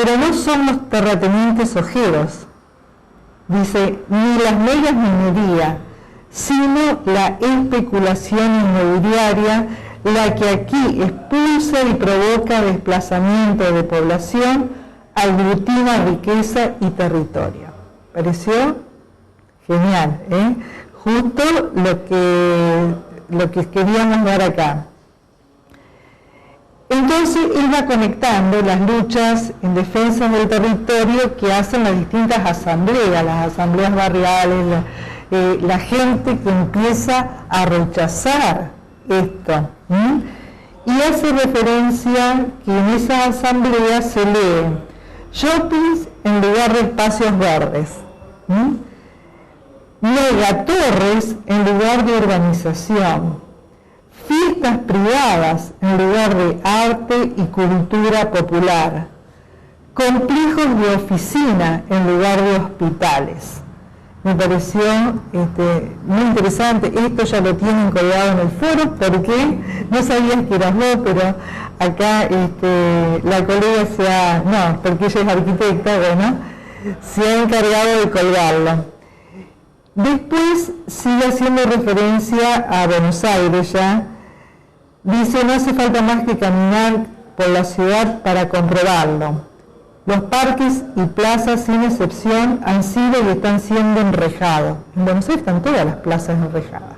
pero no son los terratenientes ojeros, dice, ni las megas minería, sino la especulación inmobiliaria la que aquí expulsa y provoca desplazamiento de población, aglutina riqueza y territorio. ¿Pareció? Genial, ¿eh? Justo lo que queríamos dar acá. Entonces él va conectando las luchas en defensa del territorio que hacen las distintas asambleas, las asambleas barriales, la gente que empieza a rechazar esto. Y hace referencia que en esa asamblea se lee shoppings en lugar de espacios verdes, megatorres en lugar de urbanización, fiestas privadas en lugar de arte y cultura popular, complejos de oficina en lugar de hospitales. Me pareció muy interesante. Esto ya lo tienen colgado en el foro, porque no sabías que eras vos, pero acá la colega porque ella es arquitecta, bueno, se ha encargado de colgarlo. Después sigue haciendo referencia a Buenos Aires ya. Dice, no hace falta más que caminar por la ciudad para comprobarlo. Los parques y plazas, sin excepción, han sido y están siendo enrejados. En Buenos Aires están todas las plazas enrejadas.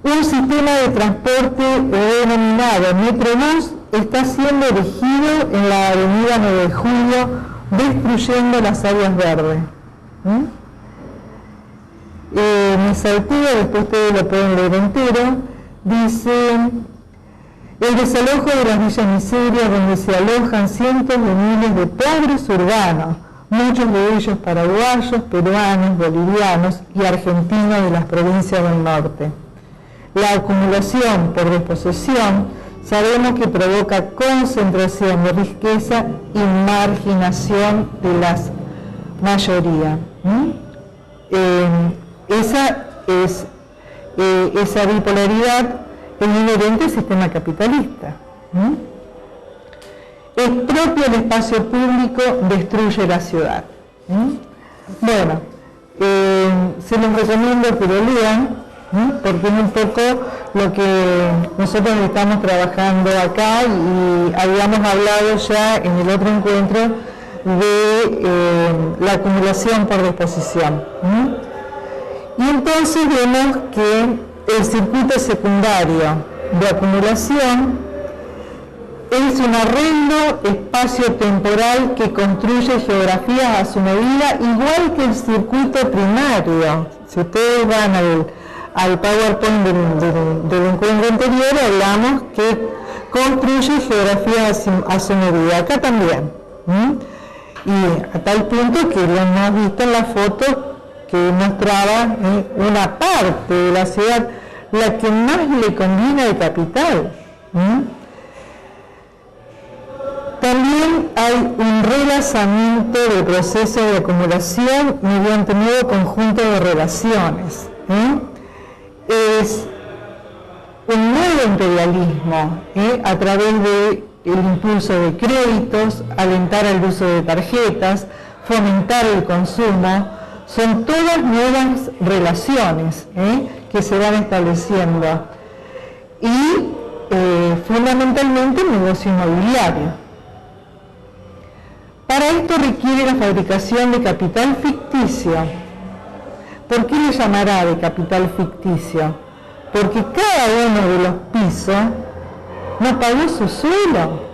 Un sistema de transporte denominado Metrobús está siendo erigido en la avenida 9 de Julio, destruyendo las áreas verdes. Me salté, después ustedes lo pueden leer entero. Dice, el desalojo de las villas miserias donde se alojan cientos de miles de pobres urbanos, muchos de ellos paraguayos, peruanos, bolivianos y argentinos de las provincias del norte. La acumulación por desposesión sabemos que provoca concentración de riqueza y marginación de las mayoría. Esa bipolaridad es inherente al sistema capitalista. Expropia el espacio público, destruye la ciudad. Bueno, se los recomiendo que lo lean, porque es un poco lo que nosotros estamos trabajando acá y habíamos hablado ya en el otro encuentro de la acumulación por disposición. Y entonces vemos que el circuito secundario de acumulación es un arreglo espacio-temporal que construye geografías a su medida, igual que el circuito primario. Si ustedes van al PowerPoint del encuentro anterior, hablamos que construye geografías a su medida. Acá también. Y a tal punto que lo hemos visto en la foto que mostraba una parte de la ciudad, la que más le conviene al capital. También hay un relazamiento del proceso de acumulación mediante un nuevo conjunto de relaciones. Es un nuevo imperialismo a través del impulso de créditos, alentar el uso de tarjetas, fomentar el consumo. Son todas nuevas relaciones que se van estableciendo y fundamentalmente el negocio inmobiliario. Para esto requiere la fabricación de capital ficticio. ¿Por qué le llamará de capital ficticio? Porque cada uno de los pisos no pagó su suelo.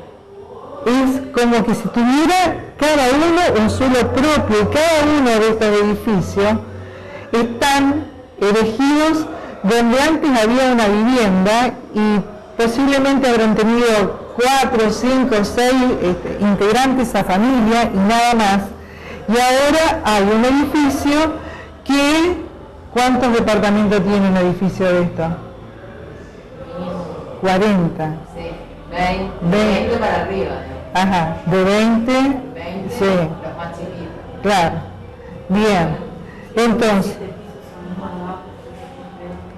Es como que si tuviera cada uno un suelo propio, y cada uno de estos edificios están erigidos donde antes había una vivienda y posiblemente habrán tenido 4, 5, 6 integrantes a familia y nada más. Y ahora hay un edificio que, ¿cuántos departamentos tiene un edificio de esto? 40. Sí, 20 para arriba. Ajá, de 20, sí. Los más chiquitos. Claro, bien. Entonces,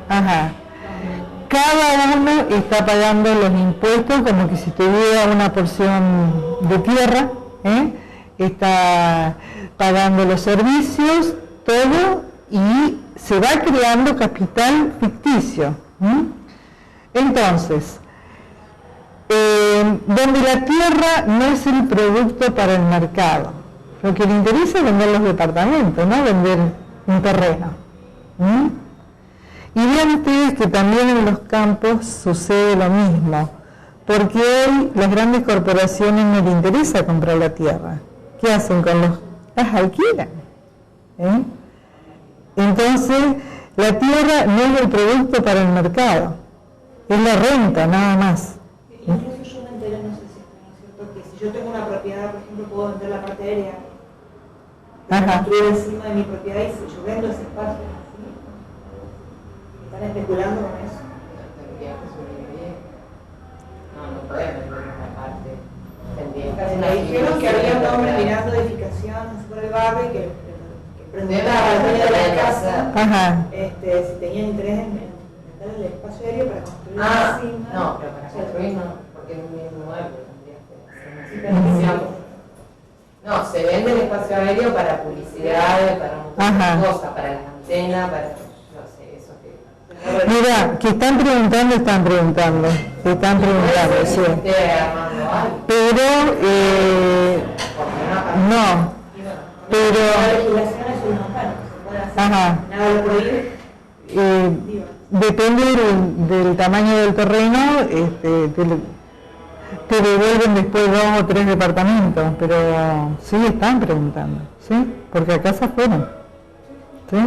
ajá. cada uno está pagando los impuestos como que si tuviera una porción de tierra, está pagando los servicios, todo, y se va creando capital ficticio. Entonces, donde la tierra no es el producto para el mercado, lo que le interesa es vender los departamentos, no vender un terreno. Y vean ustedes que también en los campos sucede lo mismo, porque hoy las grandes corporaciones no les interesa comprar la tierra. ¿Qué hacen con los? Las alquilan. Entonces, la tierra no es el producto para el mercado, es la renta, nada más. Incluso yo me enteré, no sé si es cierto, que si yo tengo una propiedad, por ejemplo, puedo vender la parte aérea, construir encima de mi propiedad, y si yo vendo ese espacio, ¿sí? ¿Están especulando con eso? No podemos ver una parte. Me dijeron que había un hombre mirando edificaciones por el barrio y que prendía la batería de la casa, si tenían interés en vender el espacio aéreo para construir encima. No, pero para construir no, porque es un inmueble, tendría que hacer. No, se vende el espacio aéreo para publicidad, para muchas cosas, para las antenas, para no sé, eso que. Mira, que están preguntando, sí. Pero, no, pero. La legislación es un montón, se puede hacer, nada lo prohíbe. Depende del tamaño del terreno, te devuelven después 2 o 3 departamentos, pero sí están preguntando, ¿sí? Porque acá se fueron, ¿sí?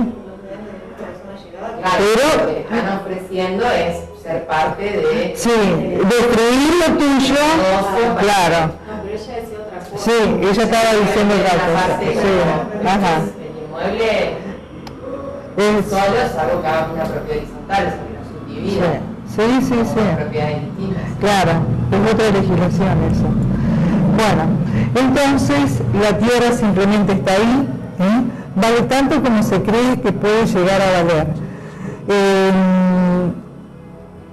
Claro, pero lo que están ofreciendo es ser parte de... Sí, destruir lo tuyo, claro. No, pero ella decía otra cosa. Sí, ella estaba diciendo otra cosa. Sí, El inmueble es solo es algo que haga una propiedad horizontal, es que no subdivida. Sí. Propiedades distintas. Claro, es otra legislación eso. Bueno, entonces la tierra simplemente está ahí, vale tanto como se cree que puede llegar a valer.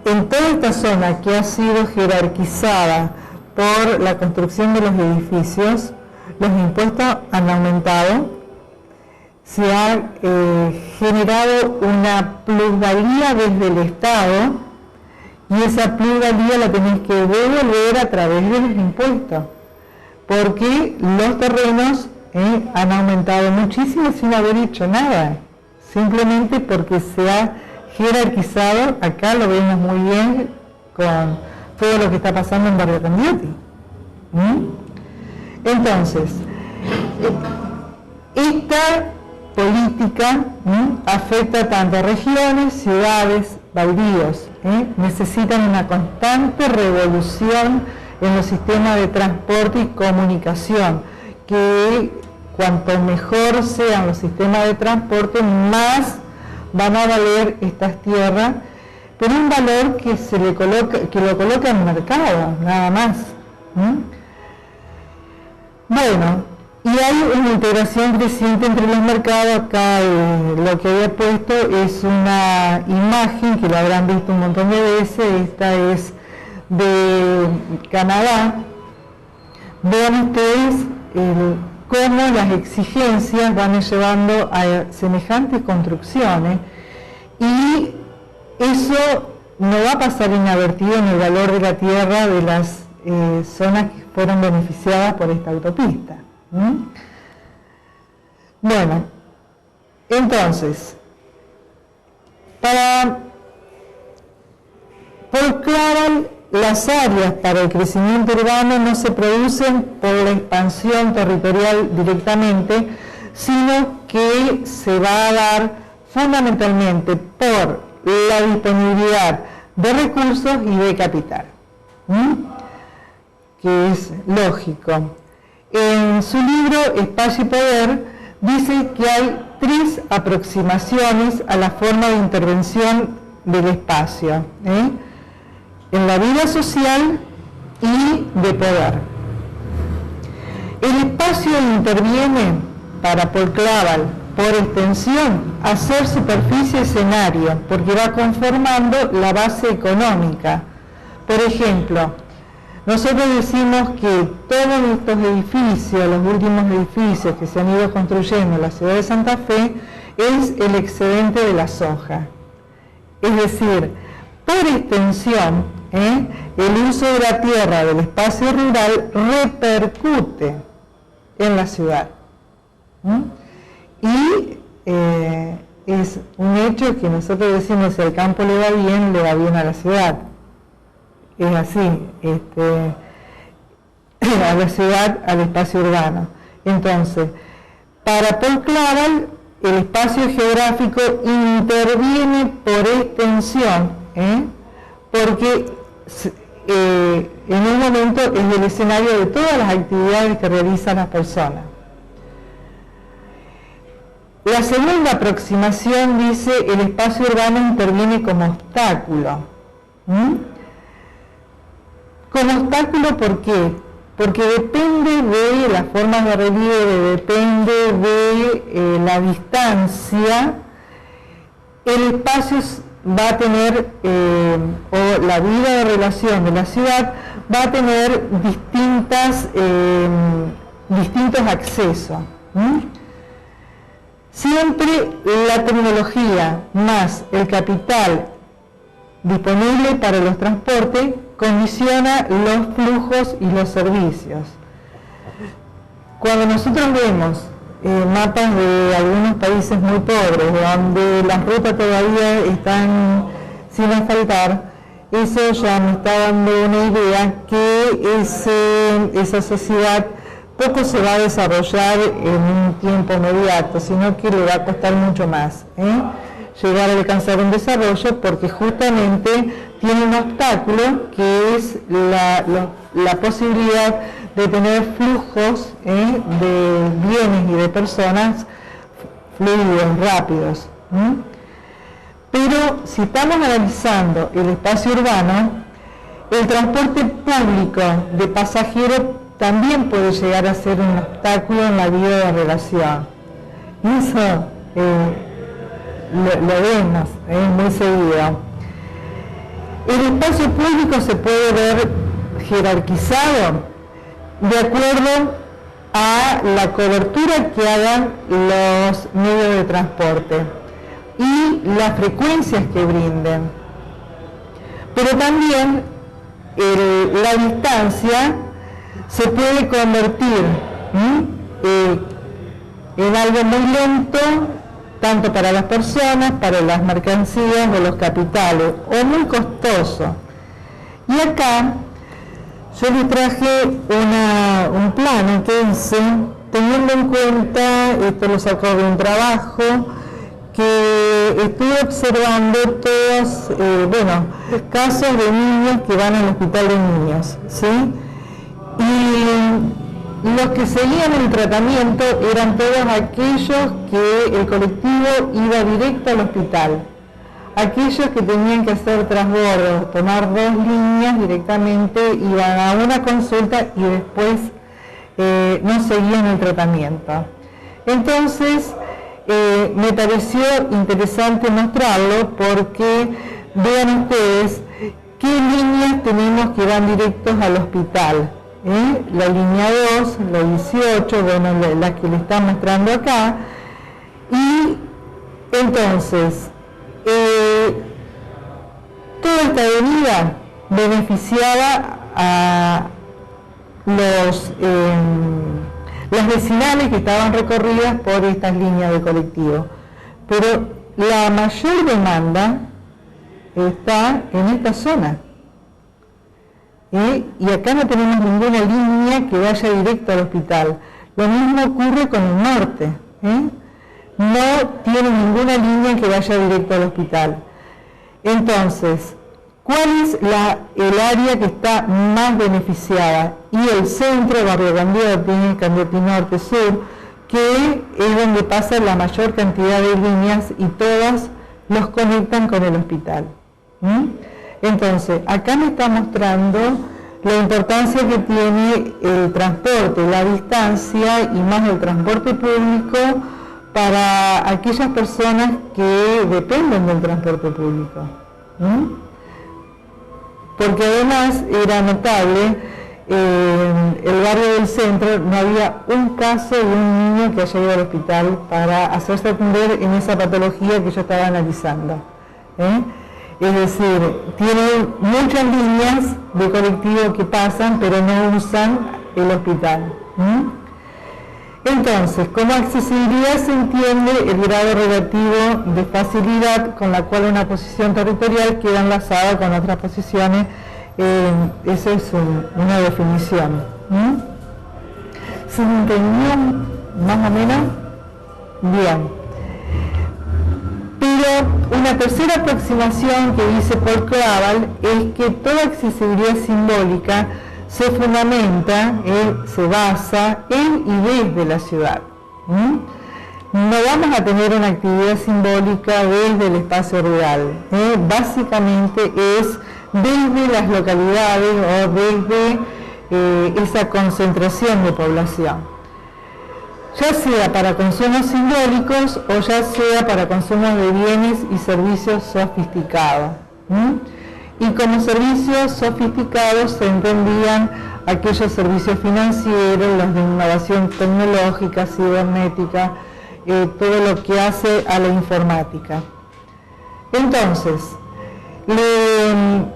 En toda esta zona que ha sido jerarquizada por la construcción de los edificios, los impuestos han aumentado, se ha generado una plusvalía desde el Estado, y esa plusvalía la tenéis que devolver a través de los impuestos, porque los terrenos han aumentado muchísimo sin haber hecho nada, simplemente porque se ha jerarquizado. Acá lo vemos muy bien con todo lo que está pasando en Barrio Candioti. Entonces, esta política afecta tanto a regiones, ciudades, baldíos. Necesitan una constante revolución en los sistemas de transporte y comunicación, que cuanto mejor sean los sistemas de transporte, más van a valer estas tierras, pero un valor que lo coloca en el mercado, nada más. Bueno, y hay una integración creciente entre los mercados. Acá lo que había puesto es una imagen que lo habrán visto un montón de veces. Esta es de Canadá. Vean ustedes cómo las exigencias van llevando a semejantes construcciones, y eso no va a pasar inadvertido en el valor de la tierra de las zonas que fueron beneficiadas por esta autopista. Bueno, entonces, por Clavel, las áreas para el crecimiento urbano no se producen por la expansión territorial directamente, sino que se va a dar fundamentalmente por la disponibilidad de recursos y de capital, que es lógico. En su libro Espacio y Poder dice que hay 3 aproximaciones a la forma de intervención del espacio, en la vida social y de poder. El espacio interviene para Paul Clavel por extensión, hacer superficie escenario, porque va conformando la base económica. Por ejemplo, nosotros decimos que todos estos edificios, los últimos edificios que se han ido construyendo en la ciudad de Santa Fe, es el excedente de la soja. Es decir, por extensión, el uso de la tierra del espacio rural repercute en la ciudad. Y es un hecho que nosotros decimos, si al campo le va bien a la ciudad. Es así, a la ciudad, al espacio urbano. Entonces, para Paul Clavel, el espacio geográfico interviene por extensión, porque en un momento es el escenario de todas las actividades que realizan las personas. La segunda aproximación dice el espacio urbano interviene como obstáculo. Como obstáculo, ¿por qué? Porque depende de las formas de relieve, depende de la distancia, el espacio va a tener, o la vida de relación de la ciudad va a tener distintos accesos. Siempre la tecnología más el capital disponible para los transportes condiciona los flujos y los servicios. Cuando nosotros vemos mapas de algunos países muy pobres, donde las rutas todavía están sin asfaltar, eso ya me está dando una idea que esa sociedad poco se va a desarrollar en un tiempo inmediato, sino que le va a costar mucho más llegar a alcanzar un desarrollo, porque justamente tiene un obstáculo que es la posibilidad de tener flujos de bienes y de personas fluidos, rápidos. Pero si estamos analizando el espacio urbano, el transporte público de pasajeros también puede llegar a ser un obstáculo en la vida de relación. Y eso lo vemos muy seguido. El espacio público se puede ver jerarquizado de acuerdo a la cobertura que hagan los medios de transporte y las frecuencias que brinden. Pero también la distancia se puede convertir en algo muy lento, tanto para las personas, para las mercancías o los capitales, o muy costoso. Y acá yo les traje un plano que hice, teniendo en cuenta, esto lo sacó de un trabajo, que estuve observando todos, casos de niños que van al hospital de niños, ¿sí? Y los que seguían el tratamiento eran todos aquellos que el colectivo iba directo al hospital. Aquellos que tenían que hacer transbordos, tomar 2 líneas directamente, iban a una consulta y después no seguían el tratamiento. Entonces, me pareció interesante mostrarlo porque vean ustedes qué líneas tenemos que van directos al hospital. La línea 2, la 18, la que le está mostrando acá. Y entonces, toda esta avenida beneficiaba a las vecinales que estaban recorridas por estas líneas de colectivo. Pero la mayor demanda está en esta zona. Y acá no tenemos ninguna línea que vaya directo al hospital. Lo mismo ocurre con el norte. No tiene ninguna línea que vaya directo al hospital. Entonces, ¿cuál es el área que está más beneficiada? Y el centro, Barrio Candioti Norte Sur, que es donde pasa la mayor cantidad de líneas y todas los conectan con el hospital. Entonces, acá me está mostrando la importancia que tiene el transporte, la distancia y más el transporte público para aquellas personas que dependen del transporte público. Porque además era notable, en el barrio del centro no había un caso de un niño que haya ido al hospital para hacerse atender en esa patología que yo estaba analizando. Es decir, tienen muchas líneas de colectivo que pasan, pero no usan el hospital. Entonces, como accesibilidad se entiende el grado relativo de facilidad con la cual una posición territorial queda enlazada con otras posiciones. Eso es una definición. ¿Se entendió más o menos? Bien. Pero una tercera aproximación que dice Paul Clavel es que toda accesibilidad simbólica se fundamenta, se basa en y desde la ciudad. No vamos a tener una actividad simbólica desde el espacio rural. Básicamente es desde las localidades o desde esa concentración de población, ya sea para consumos simbólicos o ya sea para consumos de bienes y servicios sofisticados. Y como servicios sofisticados se entendían aquellos servicios financieros, los de innovación tecnológica, cibernética, todo lo que hace a la informática. Entonces,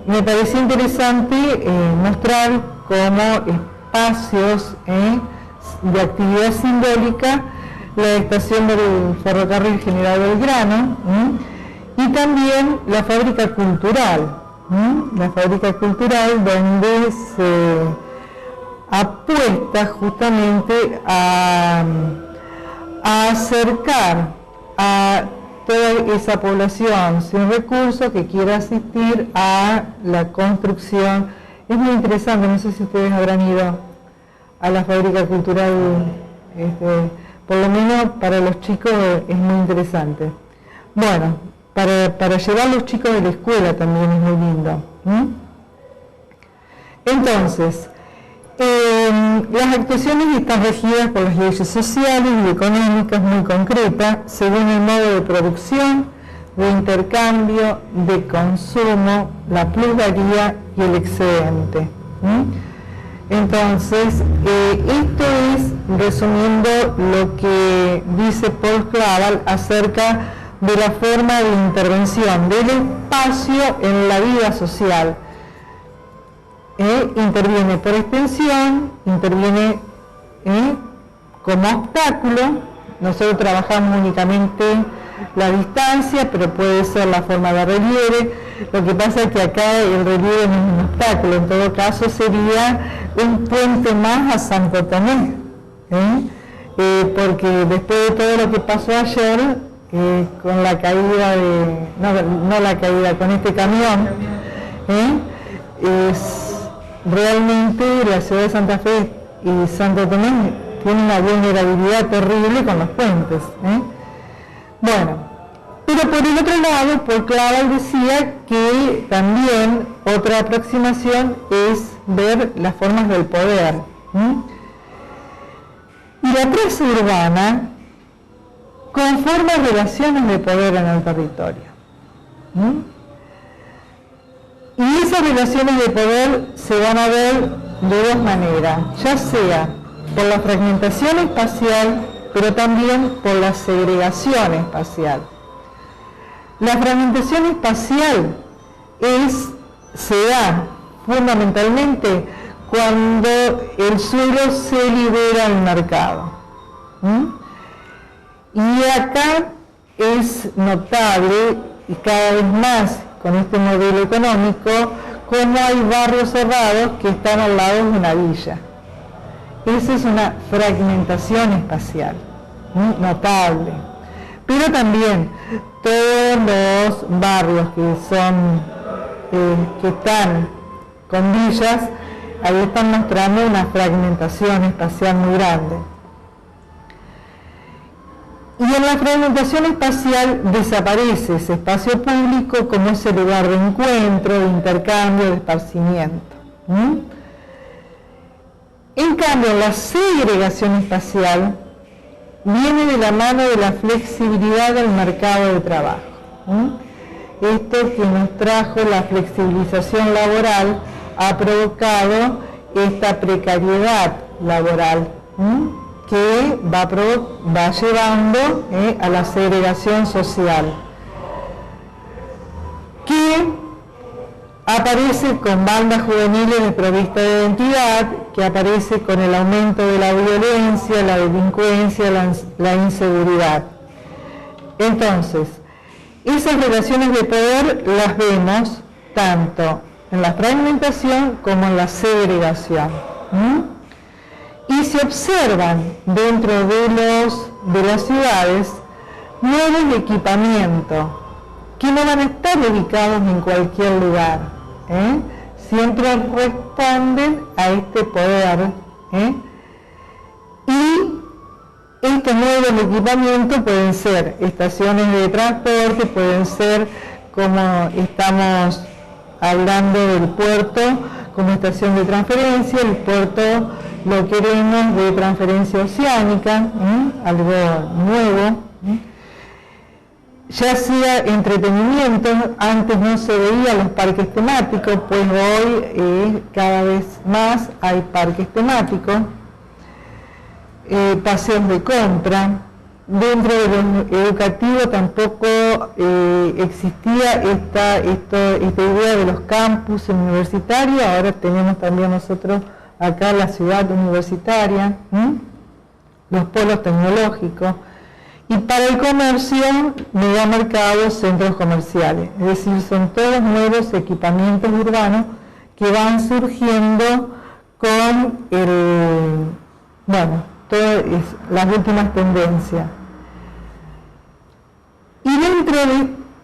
me pareció interesante mostrar cómo espacios de actividad simbólica, la estación del ferrocarril General Belgrano, y también la fábrica cultural. La fábrica cultural donde se apuesta justamente a acercar a toda esa población sin recursos que quiera asistir a la construcción. Es muy interesante, no sé si ustedes habrán ido a la fábrica cultural, por lo menos para los chicos es muy interesante. Bueno, para llevar a los chicos de la escuela también es muy lindo. Entonces, las actuaciones están regidas por las leyes sociales y económicas muy concretas, según el modo de producción, de intercambio, de consumo, la plusvalía y el excedente. Entonces, esto es resumiendo lo que dice Paul Clavel acerca de la forma de intervención del espacio en la vida social. Interviene por extensión, interviene como obstáculo. Nosotros trabajamos únicamente la distancia, pero puede ser la forma de relieve. Lo que pasa es que acá el relieve no es un obstáculo, en todo caso sería un puente más a Santo Tomé, porque después de todo lo que pasó ayer, con la caída con este camión, es realmente la ciudad de Santa Fe y Santo Tomé tiene una vulnerabilidad terrible con los puentes. Bueno, pero por el otro lado, Paul Clavel decía que también otra aproximación es ver las formas del poder. Y la plaza urbana conforma relaciones de poder en el territorio. Y esas relaciones de poder se van a ver de dos maneras, ya sea por la fragmentación espacial, pero también por la segregación espacial. La fragmentación espacial se da fundamentalmente cuando el suelo se libera al mercado. Y acá es notable, y cada vez más con este modelo económico, cómo hay barrios cerrados que están al lado de una villa. Esa es una fragmentación espacial, notable. Pero también todos los barrios que están con villas, ahí están mostrando una fragmentación espacial muy grande. Y en la fragmentación espacial desaparece ese espacio público como ese lugar de encuentro, de intercambio, de esparcimiento. En cambio, la segregación espacial viene de la mano de la flexibilidad del mercado de trabajo. Esto que nos trajo la flexibilización laboral ha provocado esta precariedad laboral que va llevando a la segregación social, que aparece con bandas juveniles desprovistas de identidad, que aparece con el aumento de la violencia, la delincuencia, la inseguridad. Entonces, esas relaciones de poder las vemos tanto en la fragmentación como en la segregación. Y se observan dentro de las ciudades nuevos equipamientos que no van a estar ubicados en cualquier lugar, siempre responden a este poder, y estos nuevos equipamientos pueden ser estaciones de transporte, pueden ser, como estamos hablando del puerto, como estación de transferencia. El puerto lo queremos de transferencia oceánica, algo nuevo, ya sea entretenimiento. Antes no se veían los parques temáticos, pues hoy cada vez más hay parques temáticos, paseos de compra. Dentro de lo educativo tampoco existía esta idea de los campus universitarios. Ahora tenemos también nosotros acá la ciudad universitaria, los polos tecnológicos, y para el comercio, megamercados, centros comerciales. Es decir, son todos nuevos equipamientos urbanos que van surgiendo con todas las últimas tendencias. Y dentro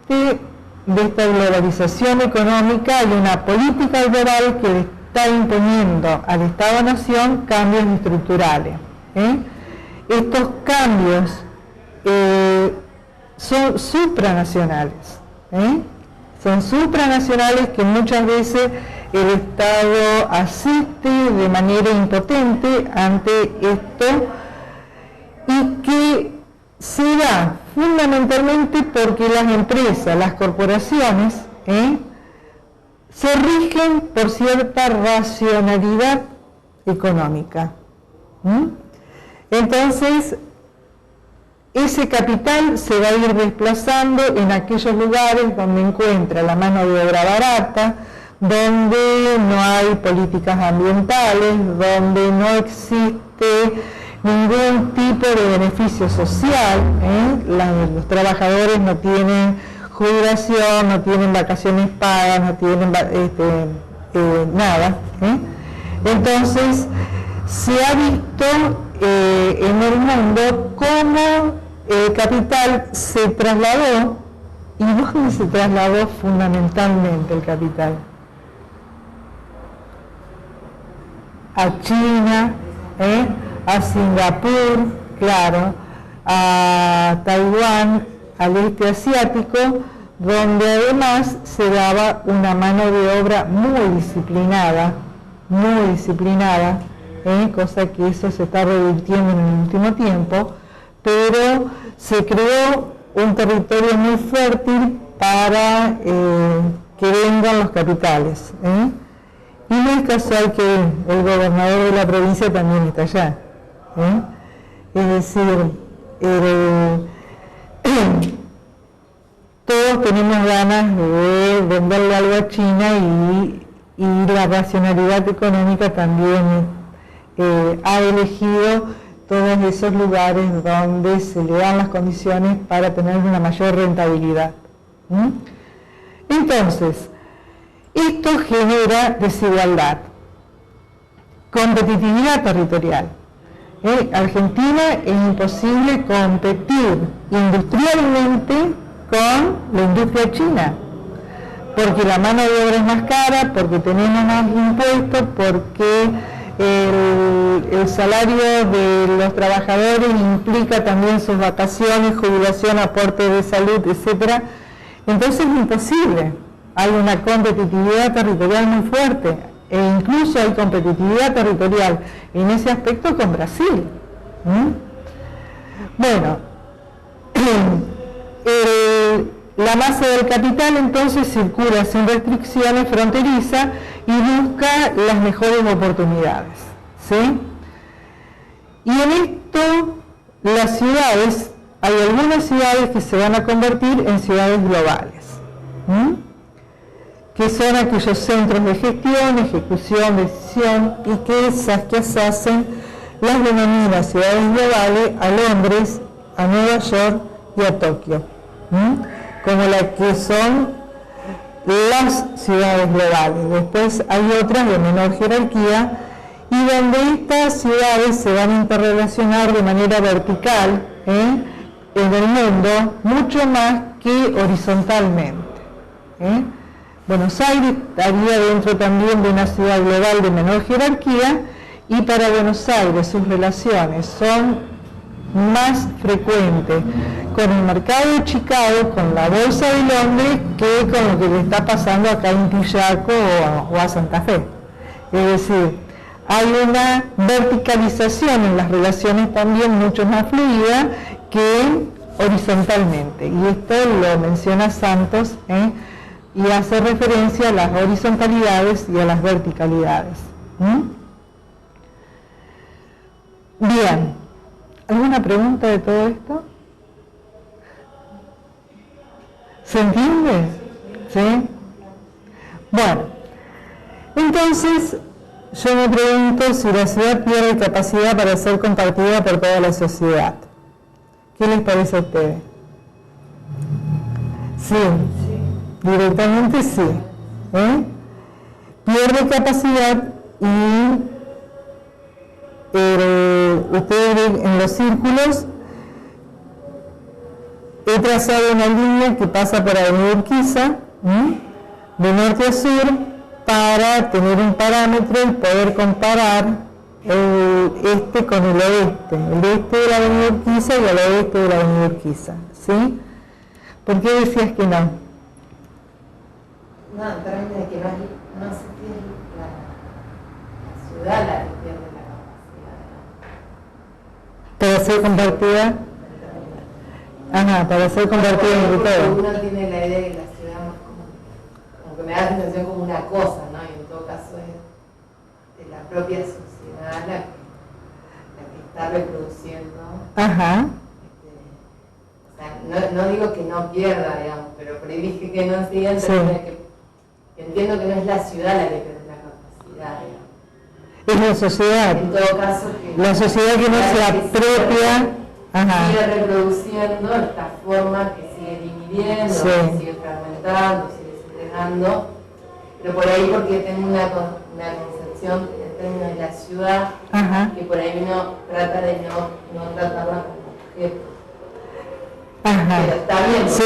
de esta globalización económica hay una política global que está imponiendo al Estado-Nación cambios estructurales. Estos cambios son supranacionales. Son supranacionales que muchas veces el Estado asiste de manera impotente ante esto, y que se da fundamentalmente porque las empresas, las corporaciones, se rigen por cierta racionalidad económica. Entonces, ese capital se va a ir desplazando en aquellos lugares donde encuentra la mano de obra barata, donde no hay políticas ambientales, donde no existe ningún tipo de beneficio social. Los trabajadores no tienen jubilación, no tienen vacaciones pagas, no tienen nada. Entonces, se ha visto en el mundo cómo el capital se trasladó, y dónde se trasladó fundamentalmente el capital. A China, a Singapur, claro, a Taiwán, al este asiático, donde además se daba una mano de obra muy disciplinada, cosa que eso se está revirtiendo en el último tiempo, pero se creó un territorio muy fértil para que vengan los capitales. Y no es casual que el gobernador de la provincia también está allá. Es decir, todos tenemos ganas de venderle algo a China, y la racionalidad económica también ha elegido todos esos lugares donde se le dan las condiciones para tener una mayor rentabilidad. Entonces, esto genera desigualdad, competitividad territorial. Argentina es imposible competir industrialmente con la industria china, porque la mano de obra es más cara, porque tenemos más impuestos, porque el salario de los trabajadores implica también sus vacaciones, jubilación, aporte de salud, etc. Entonces es imposible. Hay una competitividad territorial muy fuerte, e incluso hay competitividad territorial en ese aspecto con Brasil. Bueno, la masa del capital entonces circula sin restricciones fronterizas y busca las mejores oportunidades, ¿sí? Y en esto, las ciudades, hay algunas ciudades que se van a convertir en ciudades globales, que son aquellos centros de gestión, ejecución, decisión, y que esas que se hacen las denominan ciudades globales a Londres, a Nueva York y a Tokio, como las que son las ciudades globales. Después hay otras de menor jerarquía y donde estas ciudades se van a interrelacionar de manera vertical en el mundo mucho más que horizontalmente. Buenos Aires estaría dentro también de una ciudad global de menor jerarquía, y para Buenos Aires sus relaciones son más frecuentes con el mercado de Chicago, con la bolsa de Londres, que con lo que le está pasando acá en Quillaco o a Santa Fe. Es decir, hay una verticalización en las relaciones también mucho más fluida que horizontalmente. Y esto lo menciona Santos, y hace referencia a las horizontalidades y a las verticalidades. Bien, ¿alguna pregunta de todo esto? ¿Se entiende? ¿Sí? Bueno, entonces yo me pregunto si la ciudad pierde capacidad para ser compartida por toda la sociedad. ¿Qué les parece a ustedes? Sí, directamente sí. Pierde capacidad y ustedes ven en los círculos, he trazado una línea que pasa por Avenida Urquiza, de norte a sur, para tener un parámetro y poder comparar el este con el oeste de la Avenida Urquiza y el oeste de la Avenida Urquiza, ¿sí? ¿Por qué decías que no? No, en términos de que no se pierde la ciudad, la que pierde la capacidad. Para ser compartida. Ajá, para ser compartida entre todos. Uno tiene la idea de que la ciudad es como que me da la sensación como una cosa, ¿no? Y en todo caso es de la propia sociedad la que está reproduciendo. Ajá. O sea, no digo que no pierda, digamos, pero por ahí dije que no siga, que entiendo que no es la ciudad la que pierde la capacidad, digamos. Es la sociedad. En todo caso, que la sociedad que no se apropia. Sigue reproduciendo esta forma que sigue dividiendo, que sigue fragmentando, sigue segregando, pero por ahí porque tengo una concepción en términos de la ciudad, que por ahí uno trata de no tratarla como objeto. Pero está bien, es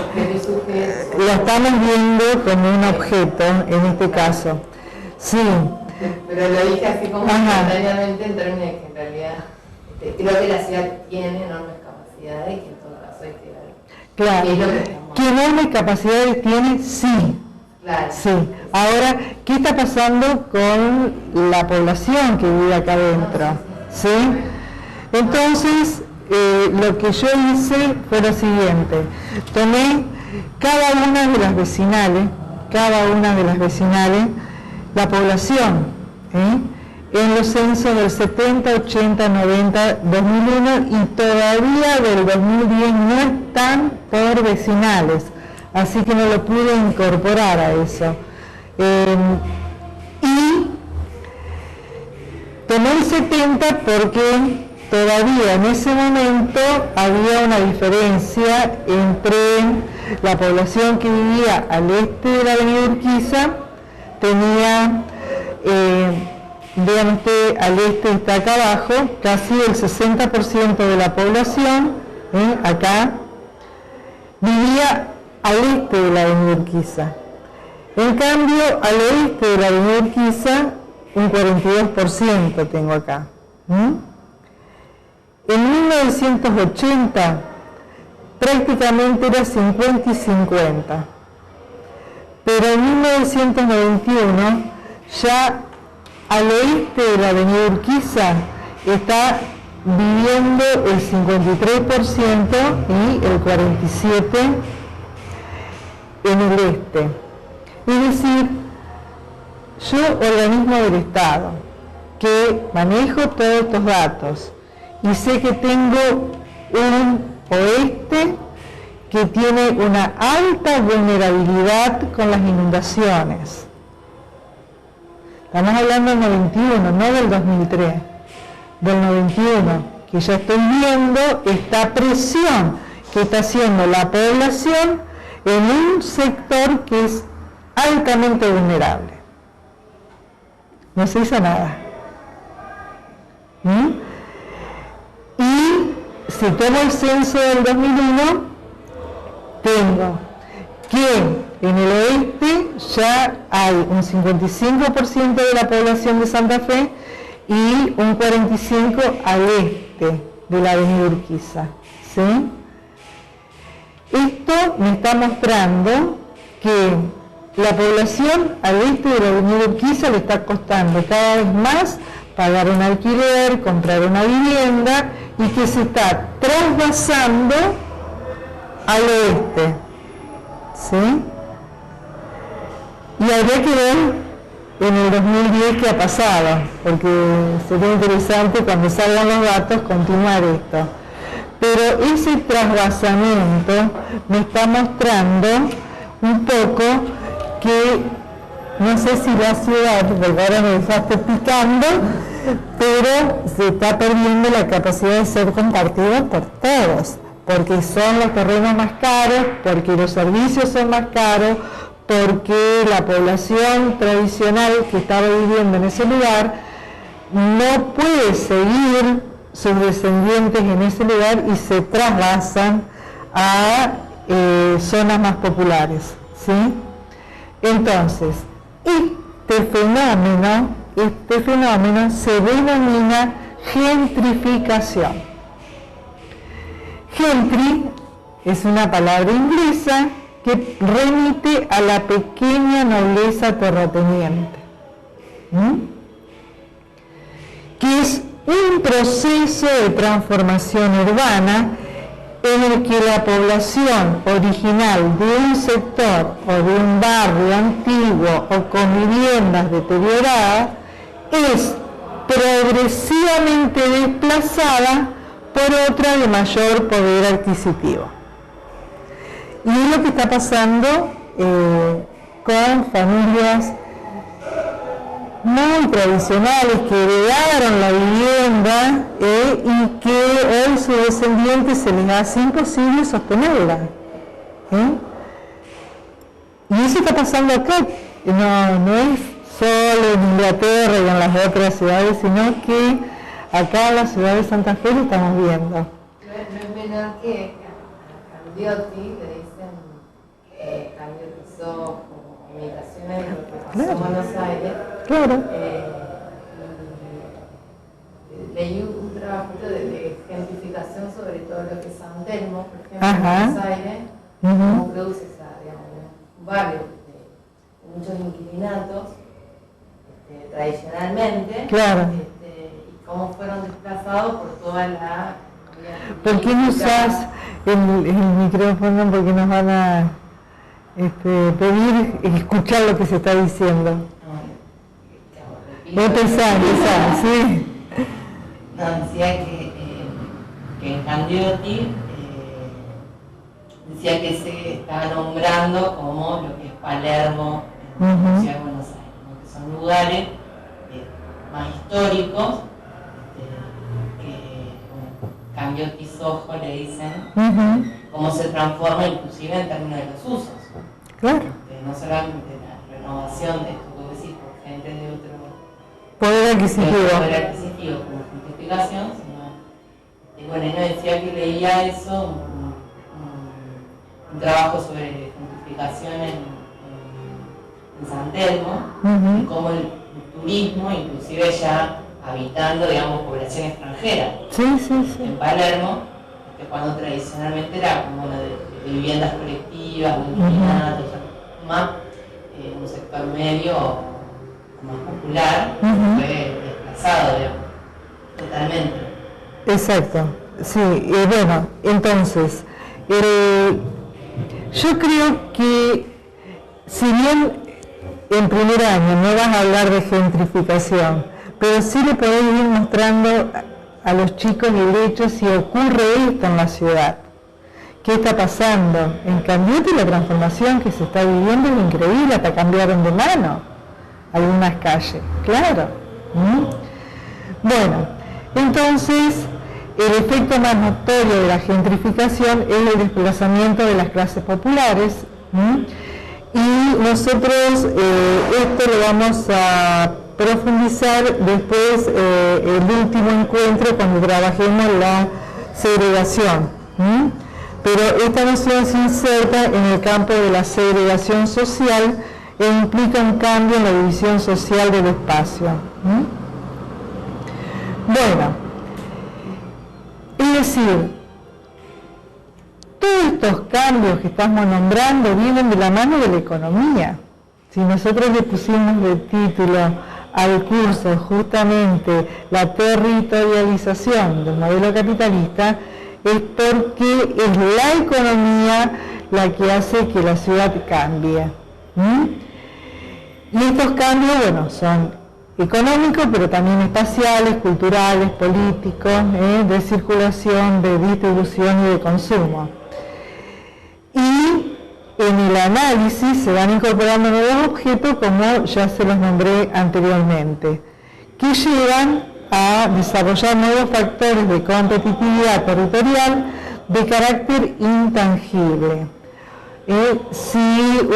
objeto y sujeto. Lo estamos viendo como un objeto en este caso. Sí. Pero lo dije así como espontáneamente en términos de que en realidad creo que la ciudad tiene enormes capacidades y que en todo caso hay que ver. Claro. ¿Qué es lo que estamos ¿Qué enormes capacidades tiene? Sí. Claro. Sí. Ahora, ¿qué está pasando con la población que vive acá adentro? ¿Sí? Entonces, lo que yo hice fue lo siguiente. Tomé cada una de las vecinales, la población, en los censos del 70, 80, 90, 2001 y todavía del 2010 no están por vecinales, así que no lo pude incorporar a eso. Y tomé el 70 porque todavía en ese momento había una diferencia entre la población que vivía al este de la Avenida Urquiza, tenía, digamos que al este está acá abajo, casi el 60% de la población, acá, vivía al este de la Avenida Urquiza. En cambio, al oeste de la Avenida Urquiza, un 42% tengo acá. En 1980 prácticamente era 50 y 50, pero en 1991 ya al oeste de la Avenida Urquiza está viviendo el 53% y el 47% en el este. Es decir, yo, organismo del Estado, que manejo todos estos datos y sé que tengo un oeste que tiene una alta vulnerabilidad con las inundaciones. Estamos hablando del 91, no del 2003, del 91, que ya estoy viendo esta presión que está haciendo la población en un sector que es altamente vulnerable. No se hizo nada. Y si tomo el censo del 2001, tengo que en el oeste ya hay un 55% de la población de Santa Fe y un 45% al este de la avenida Urquiza, ¿sí? Esto me está mostrando que la población al este de la avenida Urquiza le está costando cada vez más pagar un alquiler, comprar una vivienda y que se está trasvasando al oeste, ¿sí? Y habría que ver en el 2010 qué ha pasado, porque sería interesante cuando salgan los datos continuar esto. Pero ese trasvasamiento me está mostrando un poco que, no sé si la ciudad, porque ahora me dejaste picando, pero se está perdiendo la capacidad de ser compartida por todos, porque son los terrenos más caros, porque los servicios son más caros, porque la población tradicional que estaba viviendo en ese lugar no puede seguir sus descendientes en ese lugar y se trasladan a zonas más populares, ¿sí? Entonces, este fenómeno se denomina gentrificación. Gentry es una palabra inglesa que remite a la pequeña nobleza terrateniente, que es un proceso de transformación urbana en el que la población original de un sector o de un barrio antiguo o con viviendas deterioradas es progresivamente desplazada por otra de mayor poder adquisitivo. Y es lo que está pasando con familias muy tradicionales que heredaron la vivienda y que hoy sus descendientes se les hace imposible sostenerla. Y eso está pasando acá, no es solo en Inglaterra y en las otras ciudades, sino que acá en la ciudad de Santa Fe lo estamos viendo. No es menor que a Candioti le dicen Candiotizó como imitaciones de lo que pasó en Buenos Aires. Claro. Leí un trabajito de gentrificación sobre todo lo que es San Telmo, por ejemplo, en Buenos Aires, cómo produce un barrio de muchos inquilinatos tradicionalmente, claro. Y cómo fueron desplazados por toda la... ¿Por qué no usas el micrófono? Porque nos van a pedir escuchar lo que se está diciendo. Vos pensás, sí. No, decía que en Candioti decía que se está nombrando como lo que es Palermo en la ciudad de Buenos Aires, ¿no? Que son lugares más históricos que Candioti Soho le dicen, cómo se transforma inclusive en términos de los usos. Claro. No solamente la renovación de esto que decís por gente de otro poder adquisitivo como gentrificación, sino, y bueno, él me decía que leía eso, un trabajo sobre gentrificación en San Telmo, y cómo el turismo, inclusive ya habitando, digamos, población extranjera, en Palermo, que cuando tradicionalmente era como de viviendas colectivas, de inquilinatos, más un sector medio más popular, fue desplazado, digamos, totalmente. Exacto, sí, bueno, entonces, yo creo que si bien en primer año no vas a hablar de gentrificación, pero sí le podés ir mostrando a los chicos el hecho si ocurre esto en la ciudad. ¿Qué está pasando? En Cambiute la transformación que se está viviendo es increíble, hasta cambiaron de mano algunas calles, claro. Bueno, entonces el efecto más notorio de la gentrificación es el desplazamiento de las clases populares, y nosotros esto lo vamos a profundizar después el último encuentro cuando trabajemos la segregación. Pero esta noción se inserta en el campo de la segregación social e implica un cambio en la división social del espacio. Bueno, es decir, todos estos cambios que estamos nombrando vienen de la mano de la economía. Si nosotros le pusimos de título al curso justamente la territorialización del modelo capitalista, es porque es la economía la que hace que la ciudad cambie. Y estos cambios, bueno, son económicos, pero también espaciales, culturales, políticos, de circulación, de distribución y de consumo. Y en el análisis se van incorporando nuevos objetos, como ya se los nombré anteriormente, que llevan a desarrollar nuevos factores de competitividad territorial de carácter intangible. Si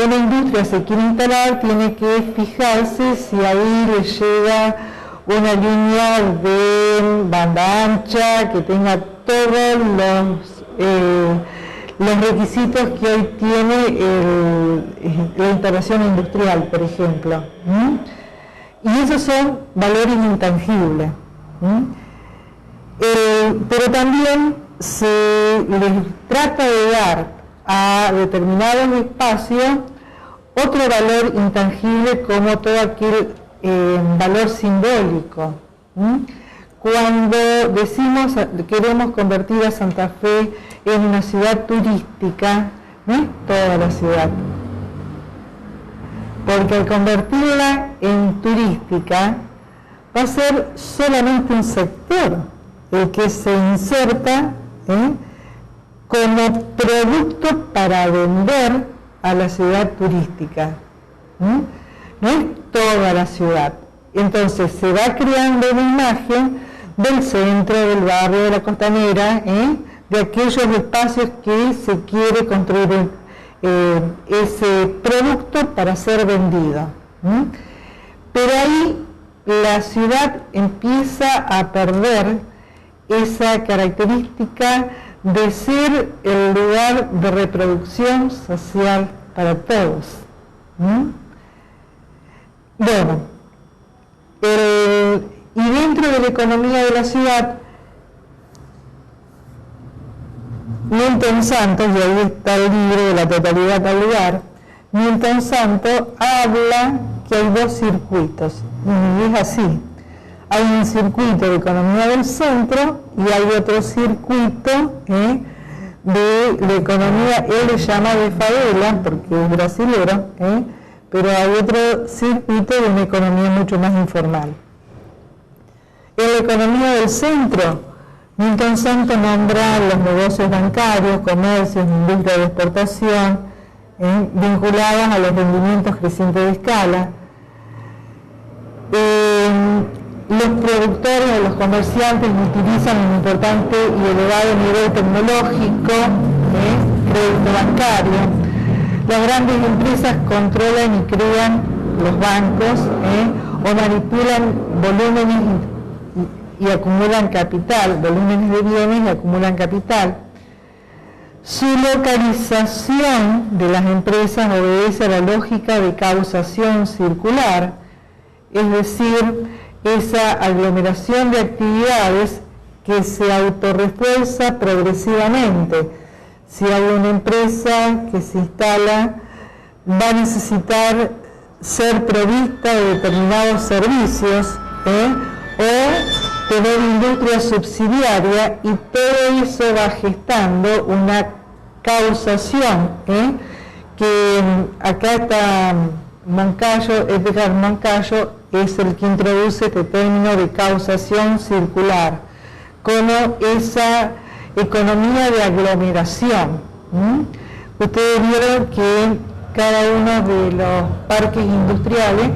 una industria se quiere instalar, tiene que fijarse si ahí le llega una línea de banda ancha que tenga todos los requisitos que hoy tiene la instalación industrial, por ejemplo. Y esos son valores intangibles. Pero también se les trata de dar a determinados espacios otro valor intangible, como todo aquel valor simbólico. Cuando decimos queremos convertir a Santa Fe en una ciudad turística, no es toda la ciudad, porque al convertirla en turística va a ser solamente un sector el que se inserta como producto para vender a la ciudad turística. No es toda la ciudad. Entonces se va creando una imagen del centro, del barrio, de la costanera, de aquellos espacios que se quiere construir ese producto para ser vendido. Pero ahí la ciudad empieza a perder esa característica de ser el lugar de reproducción social para todos. Bueno, y dentro de la economía de la ciudad, Milton Santos, y ahí está el libro de la totalidad al lugar, Milton Santos habla que hay dos circuitos, y es así. Hay un circuito de economía del centro y hay otro circuito de la economía, él le llama de favela, porque es brasilero, pero hay otro circuito de una economía mucho más informal. En la economía del centro, Milton Santos nombra los negocios bancarios, comercios, industria de exportación, vinculadas a los rendimientos crecientes de escala. Los productores o los comerciantes utilizan un importante y elevado nivel tecnológico, crédito bancario. Las grandes empresas controlan y crean los bancos o manipulan volúmenes y acumulan capital, volúmenes de bienes y acumulan capital. Su localización de las empresas obedece a la lógica de causación circular, es decir, esa aglomeración de actividades que se autorrefuerza progresivamente. Si hay una empresa que se instala, va a necesitar ser provista de determinados servicios o tener industria subsidiaria, y todo eso va gestando una causación, que acá está Moncayo, Edgar Moncayo es el que introduce este término de causación circular, como esa economía de aglomeración. Ustedes vieron que cada uno de los parques industriales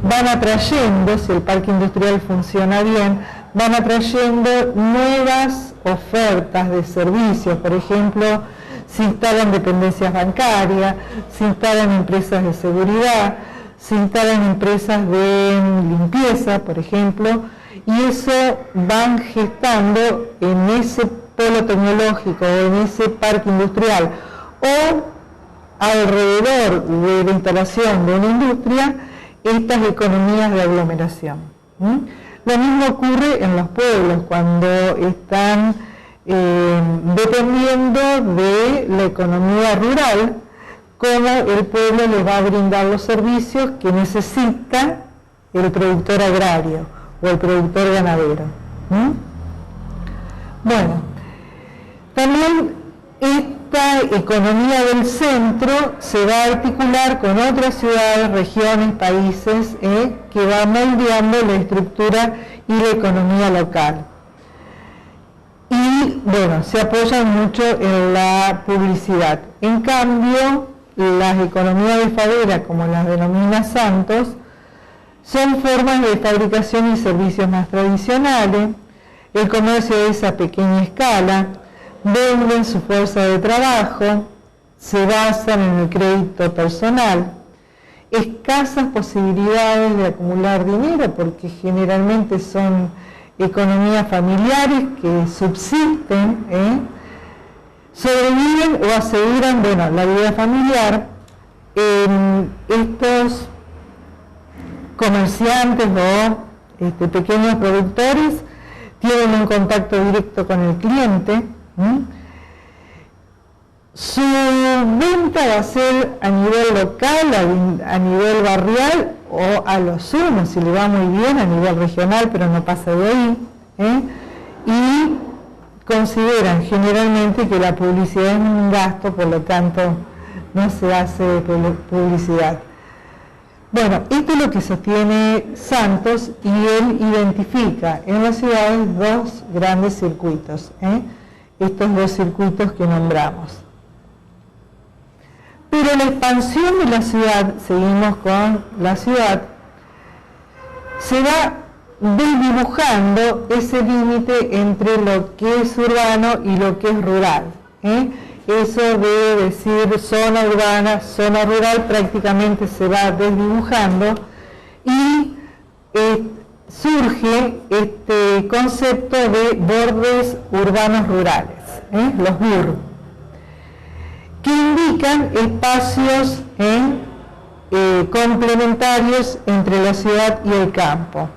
van atrayendo, si el parque industrial funciona bien, van atrayendo nuevas ofertas de servicios. Por ejemplo, se instalan dependencias bancarias, se instalan empresas de seguridad, se instalan empresas de limpieza, por ejemplo, y eso van gestando en ese polo tecnológico o en ese parque industrial o alrededor de la instalación de una industria estas economías de aglomeración. Lo mismo ocurre en los pueblos cuando están dependiendo de la economía rural, cómo el pueblo les va a brindar los servicios que necesita el productor agrario o el productor ganadero. Bueno, también esta economía del centro se va a articular con otras ciudades, regiones, países, que va moldeando la estructura y la economía local. Y bueno, se apoyan mucho en la publicidad. En cambio, las economías de fadera, como las denomina Santos, son formas de fabricación y servicios más tradicionales. El comercio es a pequeña escala, venden su fuerza de trabajo, se basan en el crédito personal, escasas posibilidades de acumular dinero porque generalmente son economías familiares que subsisten, sobreviven o aseguran, bueno, la vida familiar. Estos comerciantes o pequeños productores tienen un contacto directo con el cliente. Su venta va a ser a nivel local, a nivel barrial o a lo sumo, si le va muy bien, a nivel regional, pero no pasa de ahí. Y consideran generalmente que la publicidad es un gasto, por lo tanto no se hace publicidad. Bueno, esto es lo que sostiene Santos, y él identifica en las ciudades dos grandes circuitos, estos dos circuitos que nombramos. Pero la expansión de la ciudad, seguimos con la ciudad, se va desdibujando ese límite entre lo que es urbano y lo que es rural. Eso de decir zona urbana, zona rural, prácticamente se va desdibujando y surge este concepto de bordes urbanos rurales, los BUR, que indican espacios complementarios entre la ciudad y el campo.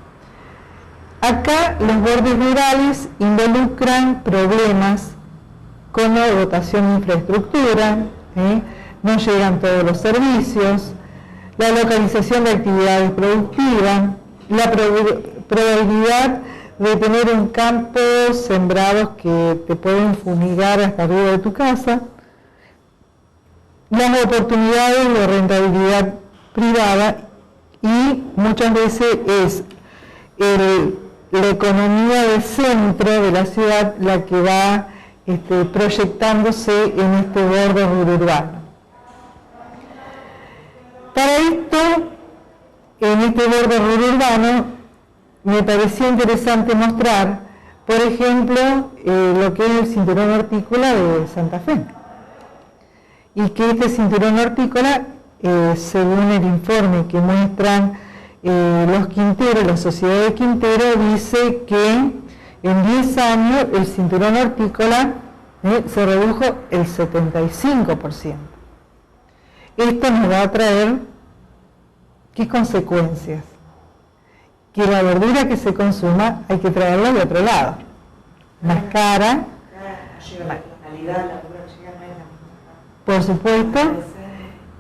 Acá los bordes rurales involucran problemas con la dotación de infraestructura, no llegan todos los servicios, la localización de actividades productivas, la probabilidad de tener un campo sembrados que te pueden fumigar hasta arriba de tu casa, las oportunidades de rentabilidad privada, y muchas veces es la economía de centro de la ciudad la que va proyectándose en este borde urbano. Para esto, en este borde urbano, me pareció interesante mostrar, por ejemplo, lo que es el cinturón hortícola de Santa Fe. Y que este cinturón hortícola, según el informe que muestran los Quinteros, la sociedad de Quintero, dice que en 10 años el cinturón hortícola se redujo el 75%. Esto nos va a traer, ¿qué consecuencias? Que la verdura que se consuma hay que traerla de otro lado, más cara, por supuesto,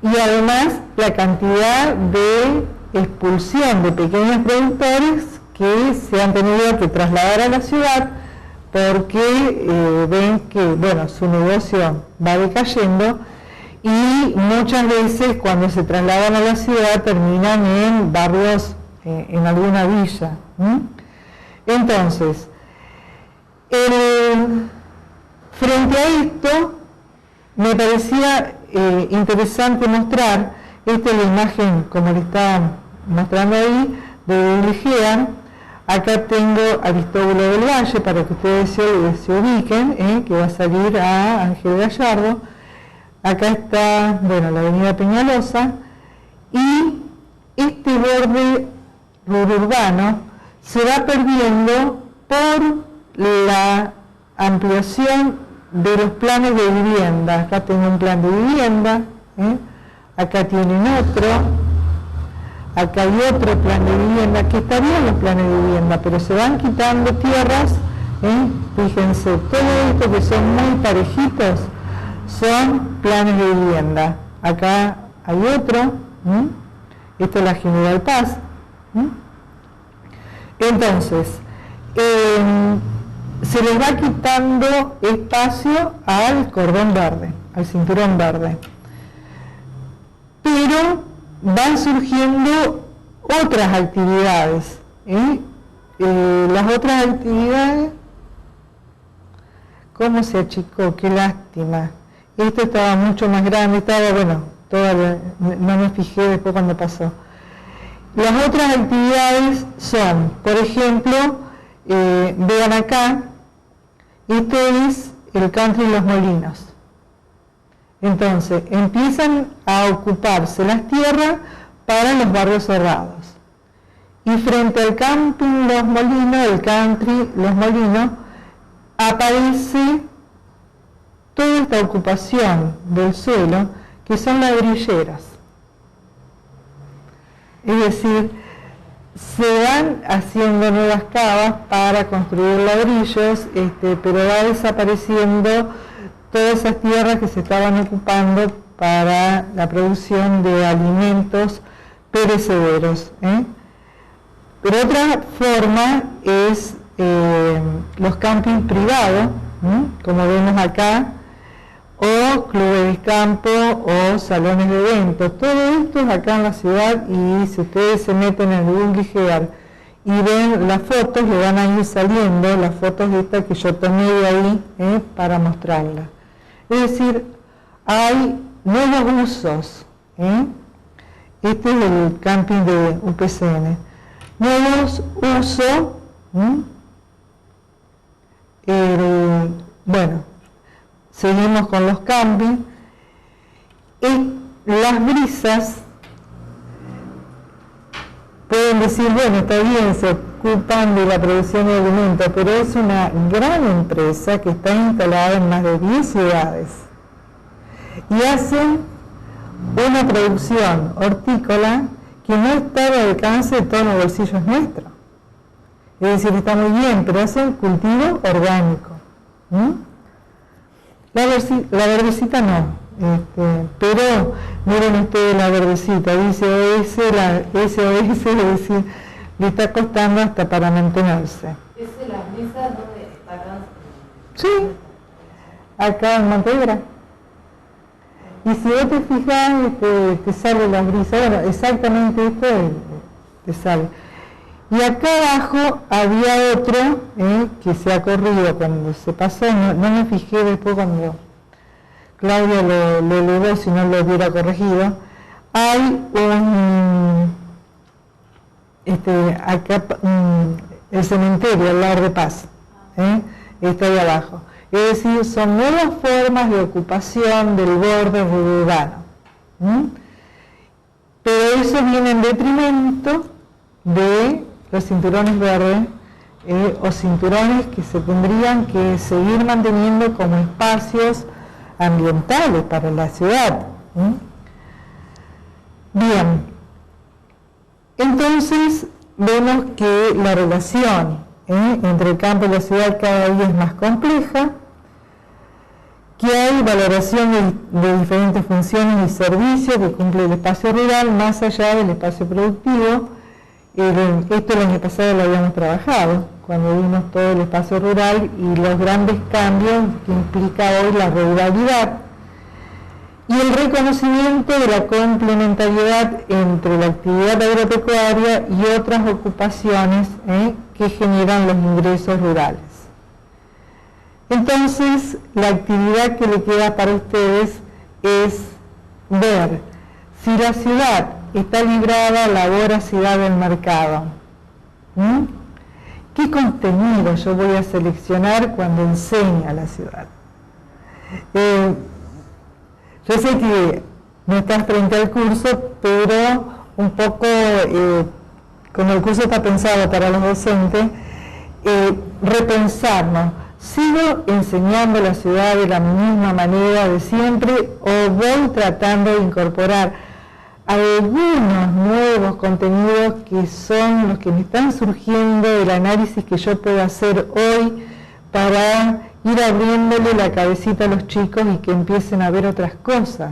y además la cantidad de expulsión de pequeños productores que se han tenido que trasladar a la ciudad porque ven que, bueno, su negocio va decayendo y muchas veces cuando se trasladan a la ciudad terminan en barrios, en alguna villa. Entonces, frente a esto, me parecía interesante mostrar, esta es la imagen, como le estaba mostrando ahí, de Egea. Acá tengo Aristóbulo del Valle, para que ustedes se ubiquen, que va a salir a Ángel Gallardo. Acá está, bueno, la avenida Peñalosa, y este borde urbano se va perdiendo por la ampliación de los planes de vivienda. Acá tengo un plan de vivienda, acá tienen otro, acá hay otro plan de vivienda, que está bien los planes de vivienda, pero se van quitando tierras, fíjense, todo esto que son muy parejitos son planes de vivienda. Acá hay otro, esta es la General Paz. Entonces, se les va quitando espacio al cordón verde, al cinturón verde. Pero van surgiendo otras actividades. Las otras actividades, ¿cómo se achicó? Qué lástima. Esto estaba mucho más grande, estaba, bueno, no me fijé después cuando pasó. Las otras actividades son, por ejemplo, vean acá, esto es el country Los Molinos. Entonces, empiezan a ocuparse las tierras para los barrios cerrados. Y frente al camping Los Molinos, el country Los Molinos, aparece toda esta ocupación del suelo, que son ladrilleras. Es decir, se van haciendo nuevas cavas para construir ladrillos, pero va desapareciendo todas esas tierras que se estaban ocupando para la producción de alimentos perecederos. Pero otra forma es los campings privados, como vemos acá, o clubes de campo o salones de eventos. Todo esto es acá en la ciudad, y si ustedes se meten en Google Gear y ven las fotos, le van a ir saliendo las fotos de estas que yo tomé de ahí para mostrarlas. Es decir, hay nuevos usos. Este es el camping de UPCN. Nuevos usos. Bueno, seguimos con los campings. Las brisas pueden decir, bueno, está bien, se ocupan de la producción de alimentos, pero es una gran empresa que está instalada en más de 10 ciudades y hacen una producción hortícola que no está al alcance de todos los bolsillos nuestros. Es decir, está muy bien, pero hacen cultivo orgánico. La verdecita no, pero miren ustedes la verdecita, dice OS, la SOS, es decir, le está costando hasta para mantenerse. ¿Es la brisa donde está acá? Sí, acá en Montevideo. Y si vos te fijas, te sale la brisa, bueno, exactamente esto te sale. Y acá abajo había otro que se ha corrido cuando se pasó, no me fijé después cuando Claudia lo elevó, si no lo hubiera corregido. Hay acá el cementerio, el Lar de Paz, está ahí abajo. Es decir, son nuevas formas de ocupación del borde urbano. Pero eso viene en detrimento de los cinturones verdes o cinturones que se tendrían que seguir manteniendo como espacios ambientales para la ciudad. Bien, entonces vemos que la relación entre el campo y la ciudad cada día es más compleja, que hay valoración de diferentes funciones y servicios que cumple el espacio rural más allá del espacio productivo. Esto el año pasado lo habíamos trabajado, cuando vimos todo el espacio rural y los grandes cambios que implica hoy la ruralidad y el reconocimiento de la complementariedad entre la actividad agropecuaria y otras ocupaciones que generan los ingresos rurales. Entonces, la actividad que le queda para ustedes es ver si la ciudad está librada a la voracidad del mercado. ¿Qué contenido yo voy a seleccionar cuando enseñe a la ciudad? Yo sé que no estás frente al curso, pero un poco, como el curso está pensado para los docentes, repensarnos. ¿Sigo enseñando la ciudad de la misma manera de siempre o voy tratando de incorporar algunos nuevos contenidos que son los que me están surgiendo del análisis que yo puedo hacer hoy para ir abriéndole la cabecita a los chicos y que empiecen a ver otras cosas?